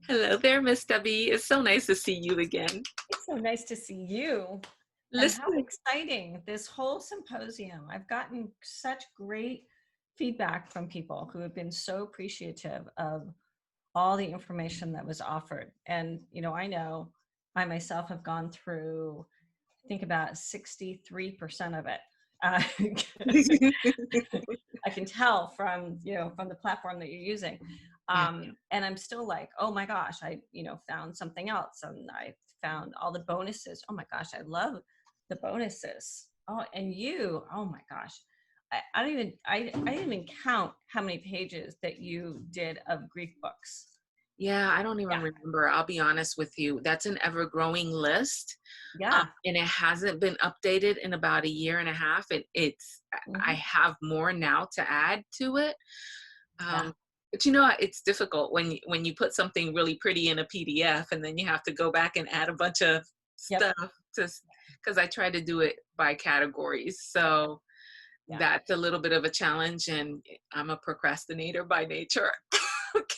Hello there, Miss Debi. It's so nice to see you again. It's so nice to see you. And how Listen, exciting this whole symposium. I've gotten such great feedback from people who have been so appreciative of all the information that was offered. And, I know I myself have gone through, I think about 63% of it. Uh, I can tell from the platform that you're using. yeah, And I'm still like, oh my gosh, I, found something else, and I found all the bonuses. Oh my gosh, I love the bonuses. Oh, and oh my gosh, I didn't even count how many pages that you did of grief books. yeah, I don't even Yeah, remember. I'll be honest with you. That's an ever-growing list, yeah, and it hasn't been updated in about a year and a half. I hmm, have more now to add to it. yeah, Um, but it's difficult when you put something really pretty in a PDF and then you have to go back and add a bunch of yep, stuff to because I try to do it by categories. So yeah. that's a little bit of a challenge, and I'm a procrastinator by nature.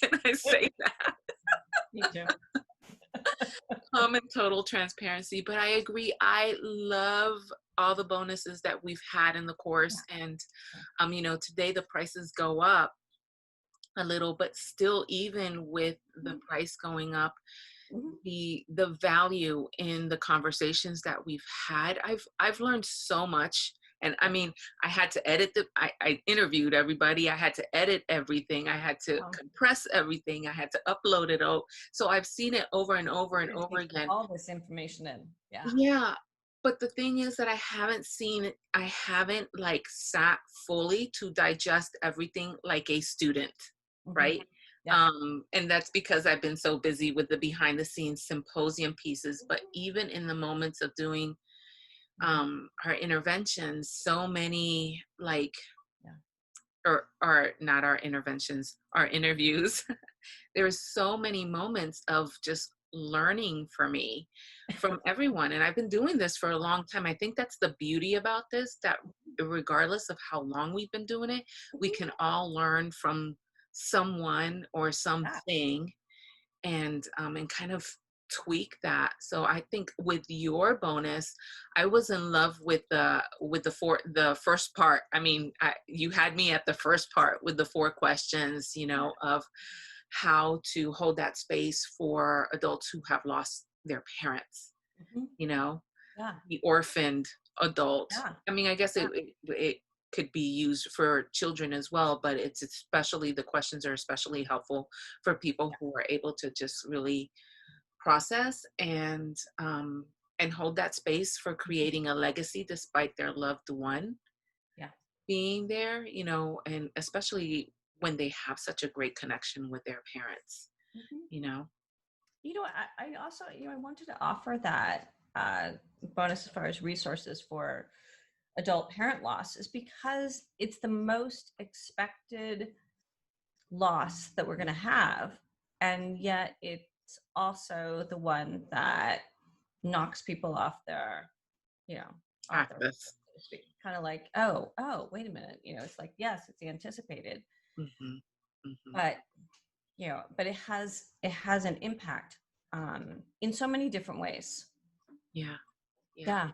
Can I say that? Me too. In total transparency, but I agree. I love all the bonuses that we've had in the course, and Yeah. today the prices go up a little, but still, even with the Mhm, price going up, mhm. the value in the conversations that we've had, I've learned so much. And I mean, I had to edit I interviewed everybody, I had to edit everything, I had to Um, compress everything, I had to upload it. Oh, so I've seen it over and over and you're over taking again. all this information in. Yeah. Yeah, but the thing is that I haven't like sat fully to digest everything like a student, Hmm. right? Yeah. And that's because I've been so busy with the behind the scenes symposium pieces. But even in the moments of doing Mhm. our interventions, so many like Yeah. or not our interventions, our interviews, there's so many moments of just learning for me from everyone, and I've been doing this for a long time. I think that's the beauty about this, that regardless of how long we've been doing it, we Mhm. can all learn from someone or Yeah. something, and kind of tweak that. So I think with your bonus, I was in love with the first part. I mean, you had me at the first part with the four questions, Yeah. of how to hold that space for adults who have lost their parents, Mhm. you know, Yeah. the orphaned adult. Yeah. I mean, I guess Yeah. it could be used for children as well, but the questions are especially helpful for people who are able to just really process and hold that space for Mhm. creating a legacy despite their loved one Yeah. being there, and especially when they have such a great connection with their parents, Mhm. you know. I also, I wanted to offer that bonus as far as resources for adult parent loss is because it's the most expected loss that we're going to have. And yet it's also the one that knocks people off you know, off their, Practice. so to speak. Kind of like, oh, wait a minute. It's like, yes, it's anticipated, Hmm. Hmm. but but it has an impact in so many different ways. Yeah, yeah. Yeah.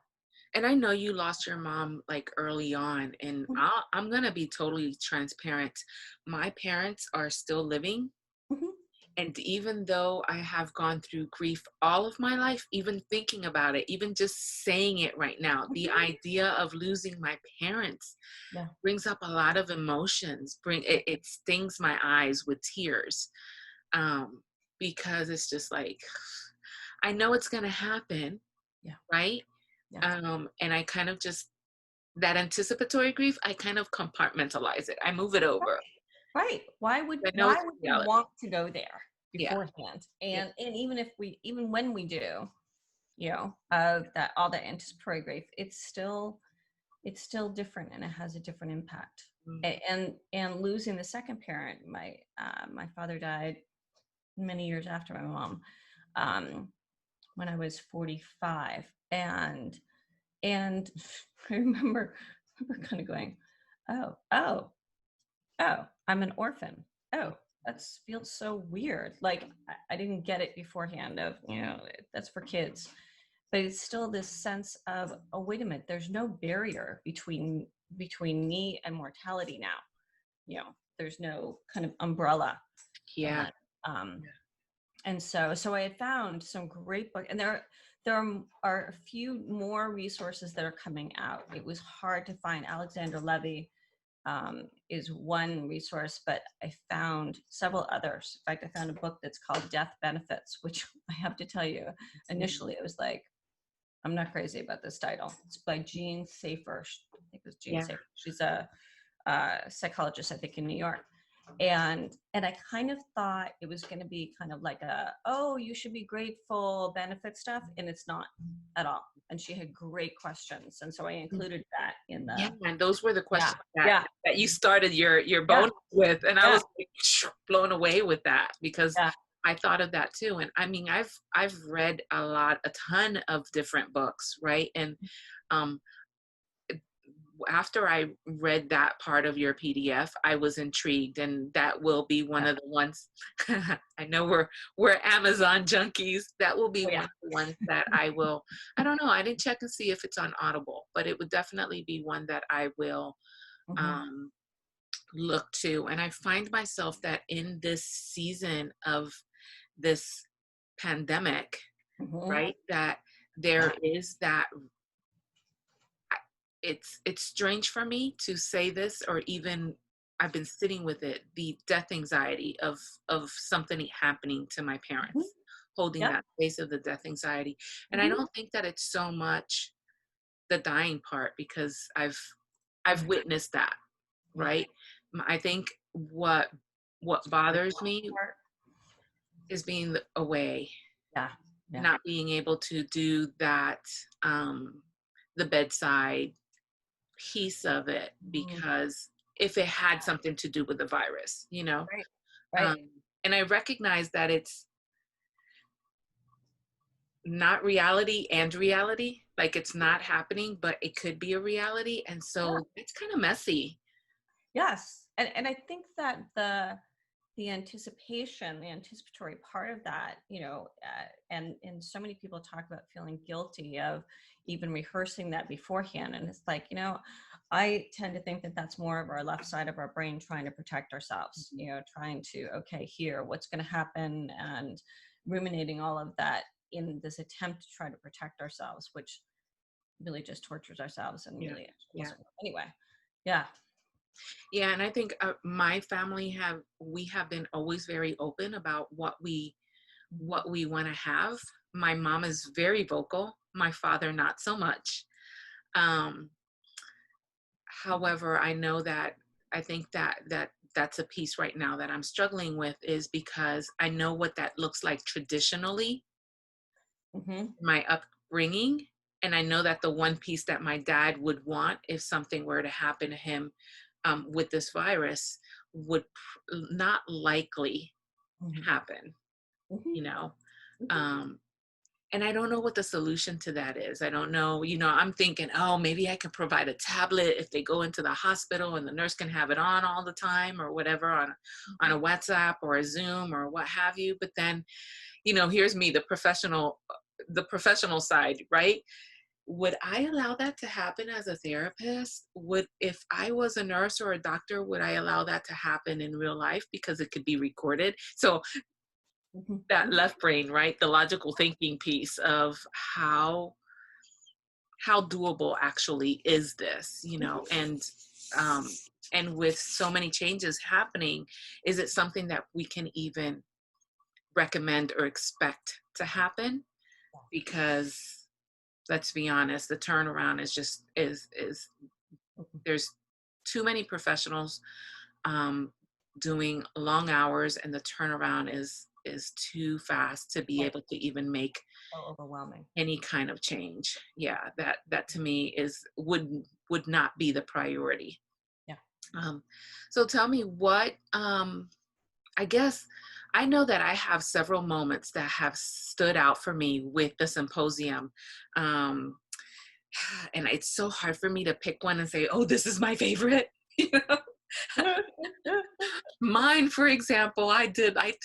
And I know you lost your mom like early on, and Mhm, I'm gonna be totally transparent. My parents are still living. mhm, And even though I have gone through grief all of my life, even thinking about it, even just saying it right now, the mhm. idea of losing my parents Yeah. brings up a lot of emotions. Yeah. It stings my eyes with tears, um, because it's just like I know it's gonna happen, Yeah. right? Yeah. And I kind of just that anticipatory grief, I kind of compartmentalize it. I move it over. Right. Why would I know why it's would we reality. want to go there Yeah. beforehand? Yeah. And even when we do, of that all that anticipatory grief, it's still different, and it has a different impact. Mhm. And losing the second parent, my father died many years after my mom, um, when I was 45, and I remember kind of going, oh, I'm an orphan. Oh. that feels so weird. Like I didn't get it beforehand of, that's for kids. But it's still this sense of, oh, wait a minute, there's no barrier between me and mortality now. There's no kind of umbrella. Yeah. And so I had found some great book, and there are a few more resources that are coming out. It was hard to find. Alexander Levy is one resource, but I found several others. In fact, I found a book that's called Death Benefits, which I have to tell you, initially it was like, I'm not crazy about this title. It's by Jean Safer. I think it was Jean Yeah. Safer. She's a psychologist, I think, in New York. And I kind of thought it was going to be kind of like oh, you should be grateful benefit stuff, and it's not at all. And she had great questions, and so I included that in Yeah, the and those were the yeah questions that yeah that you started your yeah bonus with, and I yeah was like, blown away with that because yeah. I thought of that too. And I mean, I've read a ton of different books, right? And um, after I read that part of your PDF, I was intrigued, and that will be one Yeah. of the ones. I know we're Amazon junkies. That will be Oh one yeah. of the ones that I will. I don't know. I didn't check and see if it's on Audible, but it would definitely be one that I will Mm-hmm. um, look to. And I find myself that in this season of this pandemic, Mm-hmm. right, that there is that it's strange for me to say this, or even I've been sitting with it, the death anxiety of something happening to my Mm-hmm. parents, holding Yep. that space of the death anxiety. And I Mm-hmm. don't think that it's so much the dying part, because I've witnessed that, Yeah. right? I think what bothers me is being away, Yeah. Yeah. not being able to do that, the bedside piece of it, Mm-hmm. because if it had something to do with the virus, Right. Right. um, and I recognize that it's not reality and reality, like it's not happening, but it could be a reality. And Yeah. so it's kind of messy. Yes. And I think that the anticipation, the anticipatory part of that, and so many people talk about feeling guilty of even rehearsing that beforehand. And it's like, I tend to think that that's more of our left side of our brain trying to protect ourselves, trying to, okay, here, what's going to happen, and ruminating all of that in this attempt to try to protect ourselves, which really just tortures ourselves and Yeah. really Yeah. doesn't work. Anyway. Yeah. Yeah. And I think my family we have been always very open about what we want to have. My mom is very vocal, my father not so much. um However, I know that I think that's a piece right now that I'm struggling with, is because I know what that looks like traditionally, Mm-hmm. my upbringing. And I know that the one piece that my dad would want if something were to happen to him, with this virus, would not likely Mm-hmm. happen, Mm-hmm. you know? Mm-hmm. Um, And I don't know what the solution to that is. I don't know, I'm thinking, oh, maybe I can provide a tablet if they go into the hospital and the nurse can have it on all the time, or whatever, on a WhatsApp or a Zoom or what have you. But then, here's me, the professional side, right? Would I allow that to happen as a therapist? If I was a nurse or a doctor, would I allow that to happen in real life, because it could be recorded? So that Mm-hmm. left brain, right? The logical thinking piece of how doable actually is this, um, and with so many changes happening, is it something that we can even recommend or expect to happen? Because let's be honest, the turnaround is there's too many professionals, um, doing long hours, and the turnaround is too fast to be Oh, able to even make so overwhelming. any kind of change. Yeah, that to me would not be the priority. Yeah. um, so tell me what, I guess I know that I have several moments that have stood out for me with the symposium. um, and it's so hard for me to pick one and say, oh, this is my favorite. Mine, for example, I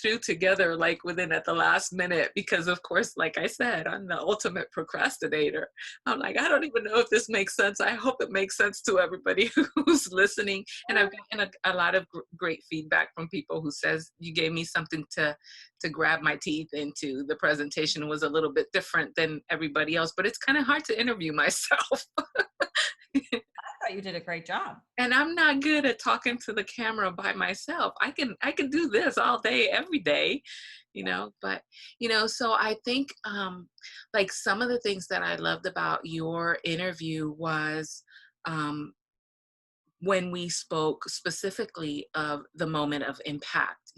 threw together like within at the last minute because, of course, like I said, I'm the ultimate procrastinator. I'm like, I don't even know if this makes sense. I hope it makes sense to everybody who's listening. And I've gotten a lot of great feedback from people who says you gave me something to grab my teeth into. The presentation was a little bit different than everybody else, but it's kind of hard to interview myself. I thought you did a great job. And I'm not good at talking to the camera by myself. I can do this all day every day, but so I think like some of the things that I loved about your interview was um when we spoke specifically of the moment of impact,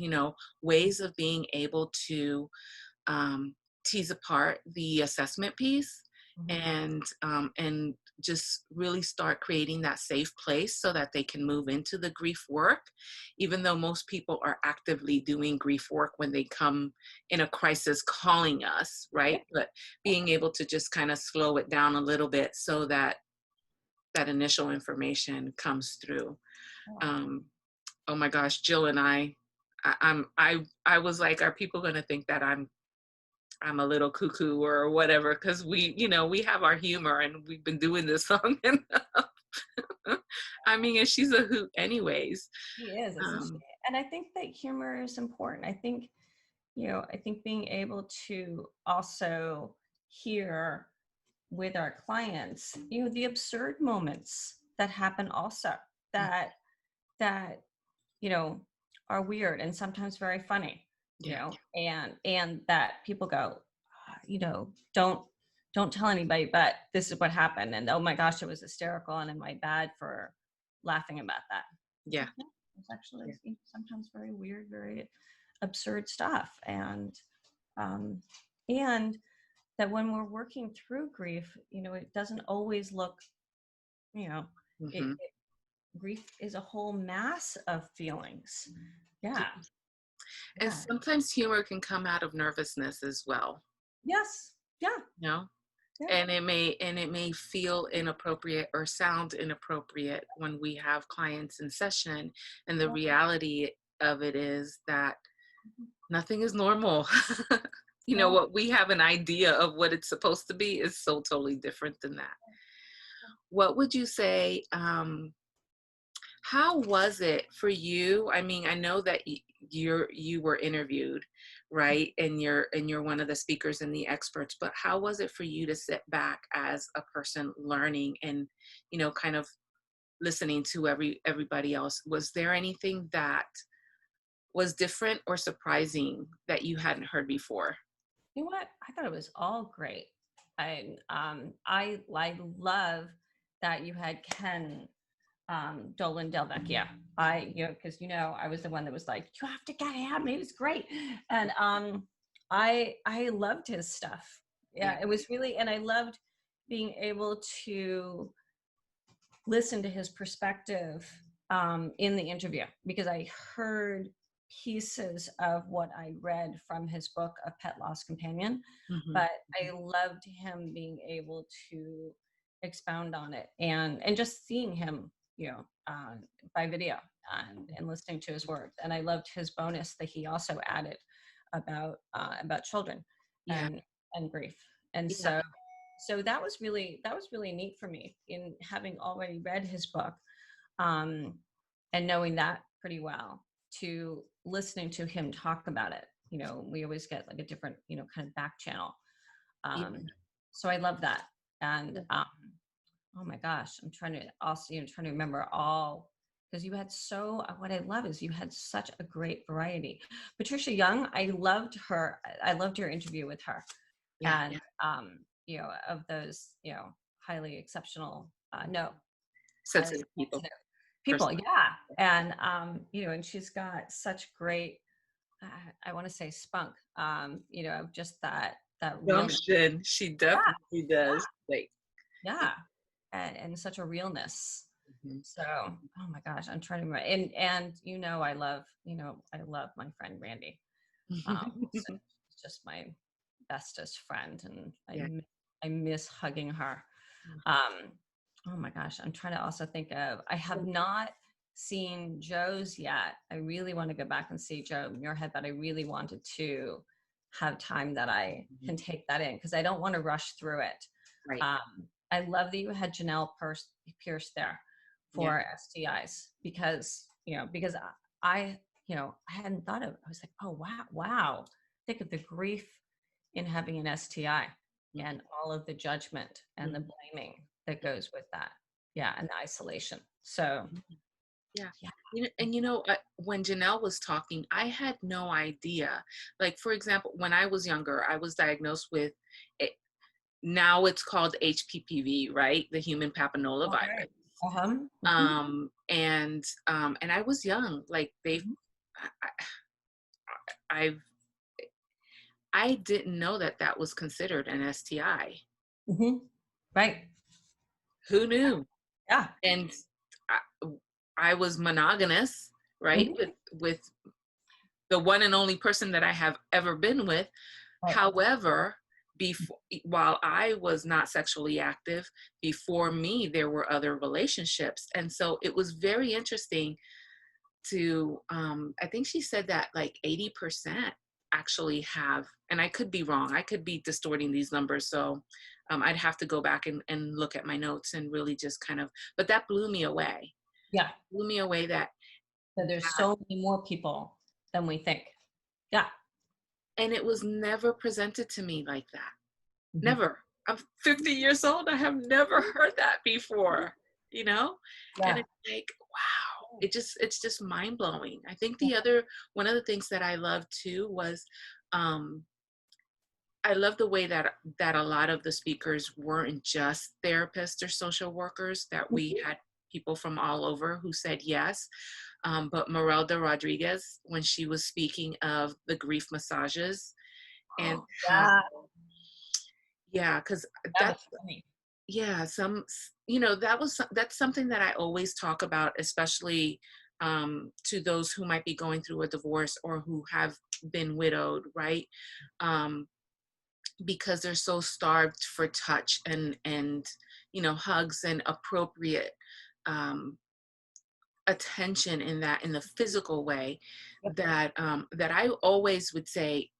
ways of being able to um, tease apart the assessment piece Mhm. and just really start creating that safe place so that they can move into the grief work, even though most people are actively doing grief work when they come in a crisis calling us, Yeah. right? But being able to just kind of slow it down a little bit so that that initial information comes through. Oh, um, oh my gosh, Jill and I was like, are people going to think that I'm a little cuckoo or whatever, because we have our humor and we've been doing this long enough. I mean, and she's a hoot anyways. she is, isn't she? Um, And I think that humor is important. I think being able to also hear with our clients, the absurd moments that happen also mm, that that you know are weird and sometimes very funny, yeah, and that people go, don't tell anybody, but this is what happened, and oh my gosh, it was hysterical, and am I bad for laughing about that? It's yeah, like, no, it's actually yeah, sometimes very weird, very absurd stuff, um, and that when we're working through grief, it doesn't always look, you know, it, hmm, grief is a whole mass of feelings. Yeah, and yeah, sometimes humor can come out of nervousness as well, yes, yeah, you know yeah, and it may feel inappropriate or sound inappropriate when we have clients in session, and the yeah. reality of it is that nothing is normal. No, What we have an idea of what it's supposed to be is so totally different than that. What would you say, how was it for you? I mean, I know that you were interviewed, right? And you're one of the speakers and the experts, but how was it for you to sit back as a person learning and, kind of listening to everybody else? Was there anything that was different or surprising that you hadn't heard before? you know what? I thought it was all great. I love that you had Ken Dolan Delvecchio. Because I was the one that was like, you have to get him. He was great, and I loved his stuff. Yeah. Yeah, it was really, and I loved being able to listen to his perspective in the interview, because I heard pieces of what I read from his book, A Pet Loss Companion, Hmm. but I loved him being able to expound on it, and just seeing him, by video, and listening to his words. And I loved his bonus that he also added about children Yeah. and grief. And Yeah. so that was really neat for me, in having already read his book, um, and knowing that pretty well, to listening to him talk about it. We always get like a different, kind of back channel. Yeah. So I love that. And Yeah. oh my gosh, I'm trying to also, trying to remember all, because you had what I love is you had such a great variety. Patricia Young, I loved her. I loved your interview with her, Yeah. and of those, highly exceptional, no, highly Sensitive people. sensitive people, Person. yeah. And and she's got such great, I want to say spunk, of just that realness. Gumption. She Yeah, definitely does. Like, yeah, and such a realness. mhm. So, oh my gosh, I'm trying to remember. And I love my friend Randy. So she's just my bestest friend, and Yeah. I miss hugging her. Um, oh my gosh, I'm trying to also think of. I have not. seen Joe's yet. I really want to go back and see Joe Muirhead, but I really wanted to have time that I Mhm. can take that in because I don't want to rush through it. Right. I love that you had Pierce there Yeah. for STIs because, because I, I hadn't thought of it. I was like, oh, wow, wow. Think of the grief in having an STI Mhm. and all of the judgment and the Mhm. blaming that goes with that. Yeah. And the isolation. So, Mhm. Yeah. yeah. When Janelle was talking, I had no idea. Like, for example, when I was younger, I was diagnosed with it. Now it's called HPPV, right? The human Okay. papillomavirus. Uh-huh. Mhm. And I was young. Like Mhm. I, I, I didn't know that that was considered an STI. Mhm. Right. Who knew? Yeah. And I, I was monogamous, right? Mhm. With the one and only person that I have ever been with. Right. However, while I was not sexually active, before me, there were other relationships. And so it was very interesting to, I think she said that like 80% actually have, and I could be wrong, I could be distorting these numbers. So I'd have to go back and look at my notes and really just kind of, but that blew me away. Yeah. Blew me away that, So there's so many more people than we think. Yeah. and it was never presented to me like that. Mhm. Never. I'm 50 years old. I have never heard that before, you know? And Yeah. it's like, wow. It's just mind blowing. I think Yeah. one of the things that I loved too was, um, I love the way that a lot of the speakers weren't just therapists or social workers, that we Mhm. had people from all over who said yes. But Merelda Rodriguez, when she was speaking of the grief massages and how, Yeah. yeah, because That that was funny. yeah, that's something that I always talk about, especially to those who might be going through a divorce or who have been widowed, right? um, because they're so starved for touch and hugs and appropriate um, attention in the physical way, Yep. that I always would say,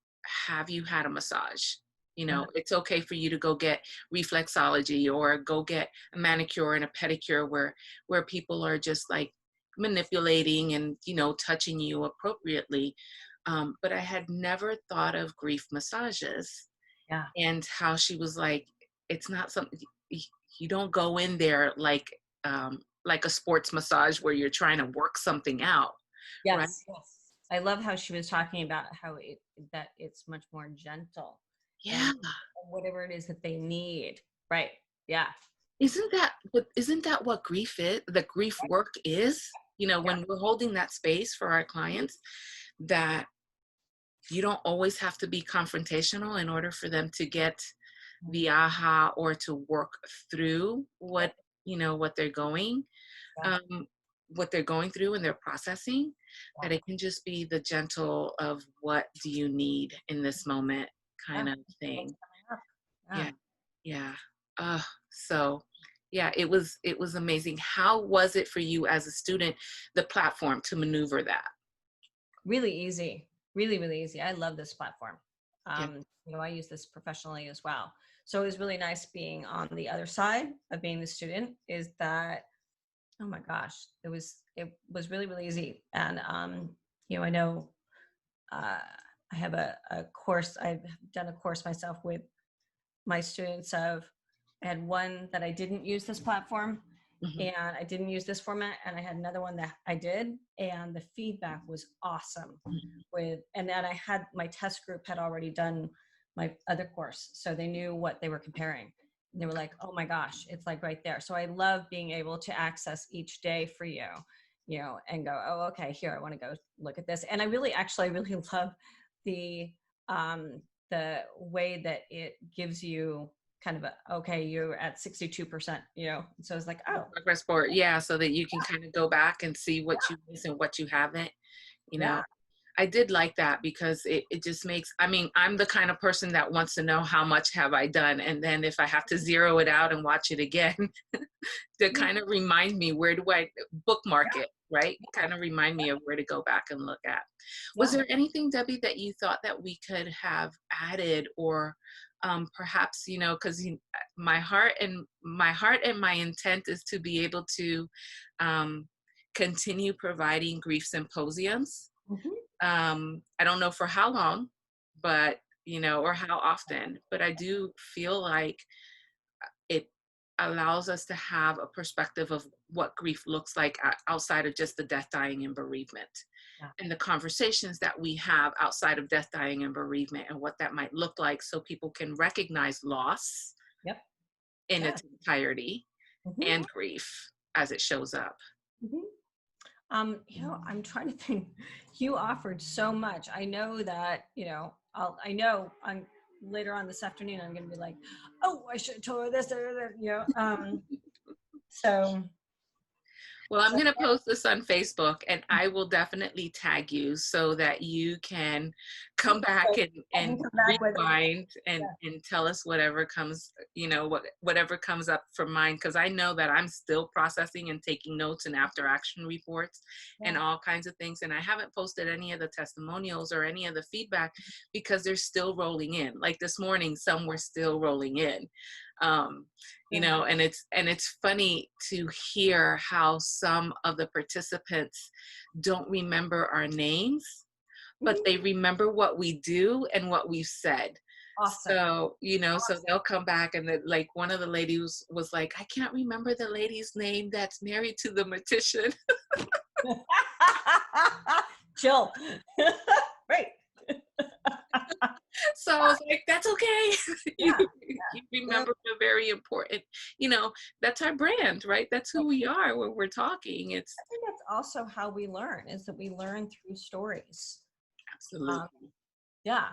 have you had a massage? Uh-huh. It's okay for you to go get reflexology or go get a manicure and a pedicure where people are just like manipulating and touching you appropriately. But I had never thought of grief massages, Yeah. and how she was like, it's not something you don't go in there like a sports massage where you're trying to work something out, right? Yes. Yes. I love how she was talking about how that it's much more gentle Yeah. and whatever it is that they need. Right. Yeah. Isn't that what grief is, the grief work is, Yeah. when we're holding that space for our clients, that you don't always have to be confrontational in order for them to get the aha or to work through what they're going Yeah. um, what they're going through and they're processing, Yeah. that it can just be the gentle of what do you need in this moment Yeah. kind of What's thing. coming up? Yeah. Yeah, yeah. So yeah, it was amazing. How was it for you as a student, the platform to maneuver that? Really easy. Really, really easy. I love this platform. Yeah. I use this professionally as well. So it was really nice being on the other side of being the student is that, oh my gosh, it was really, really easy. And I know I have a course, I've done a course myself with my students of, I had one that I didn't use this platform Mhm. and I didn't use this format, and I had another one that I did, and the feedback was awesome Mhm. and then I had my test group had already done my other course, so they knew what they were comparing. And they were like, oh my gosh, it's like right there. So I love being able to access each day for and go, oh, okay, here, I want to go look at this. And I really love the um the way that it gives you kind of okay, you're at 62%, so it's like, The oh progress board, yeah, so that you can kind of go back and see what you miss and what you haven't, you yeah, know. I did like that because it just makes, I mean, I'm the kind of person that wants to know how much have I done. And then if I have to zero it out and watch it again, to Mhm. kind of remind me, where do I bookmark it, right? Kind of remind me of where to go back and look at. Was Yeah. there anything, Debbie, that you thought that we could have added, or perhaps, because my heart and my intent is to be able to um, continue providing grief symposiums. Mhm. I don't know for how long, but or how often, but I do feel like it allows us to have a perspective of what grief looks like outside of just the death, dying, and bereavement, Yeah. and the conversations that we have outside of death, dying, and bereavement, and what that might look like, so people can recognize loss Yep. in Yeah. its entirety Mhm. and grief as it shows up. Mhm. I'm trying to think. You offered so much. I know that, I know I'm later on this afternoon, I'm going to be like, oh, I should have told her this or that, so, Well, I'm so going to post this on Facebook, and I will definitely tag you so that you can come back and, I can and come back with it. rewind and tell us whatever comes, whatever comes up from mine. Because I know that I'm still processing and taking notes and after action reports and Yeah. all kinds of things. And I haven't posted any of the testimonials or any of the feedback because they're still rolling in. Like this morning, some were still rolling in. Um, Yeah. and it's funny to hear how some of the participants don't remember our names, but Mhm. they remember what we do and what we've said. Awesome. So they'll come back, and like one of the ladies was like, I can't remember the lady's name that's married to the mortician. Chill. Right. So I was like, that's okay. you, Yeah. you Yeah. remember the very important, you know, that's our brand, right? That's who we are when we're talking. It's I think that's also how we learn, is that we learn through stories. Um, absolutely. yeah,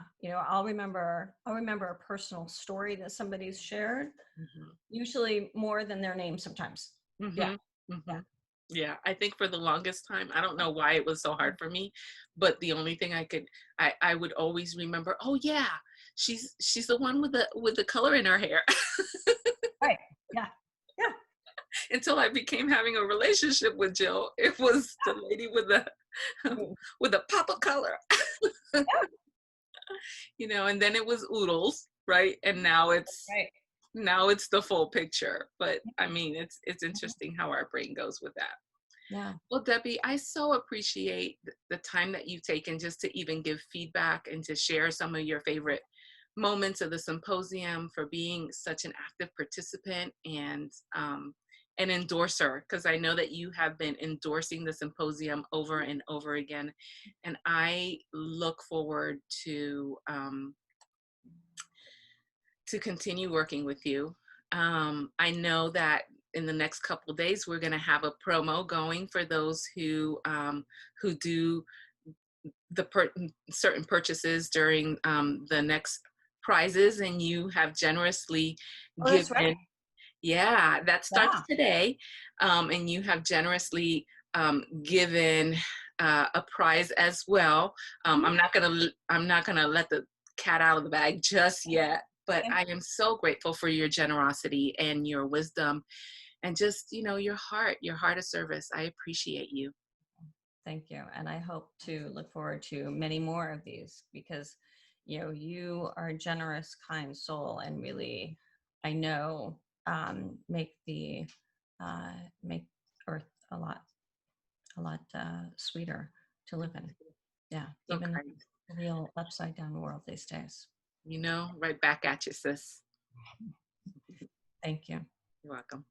I'll remember a personal story that somebody's shared, Mhm. usually more than their name sometimes. Yeah, Mhm, yeah. mhm. Yeah, I think for the longest time, I don't know why it was so hard for me, but the only thing I would always remember, "Oh, yeah, she's the one with the color in her hair." Right. Yeah. Yeah. Until I became having a relationship with Jill, it was the lady with the Mm. with a pop of color, Yeah. and then it was oodles, right? And Right. now it's the full picture. But I mean, it's interesting how our brain goes with that. Yeah. Well, Debbie, I so appreciate the time that you've taken just to even give feedback and to share some of your favorite moments of the symposium, for being such an active participant and an endorser, because I know that you have been endorsing the symposium over and over again. And I look forward to continue working with you. I know that in the next couple of days, we're going to have a promo going for those who do the certain purchases during the next prizes, and you have generously Oh, that's right. given. Yeah, that starts Yeah. today, and you have generously given a prize as well. Mhm. I'm not gonna let the cat out of the bag just yet, but Thank I am so grateful for your generosity and your wisdom, and just your heart of service. I appreciate you. thank you. And I hope to look forward to many more of these, because, you are a generous, kind soul, and really, I know, make uh, make Earth a lot sweeter to live in. Yeah, So even kind. the real upside down world these days. Right back at you, sis. Thank you. You're welcome.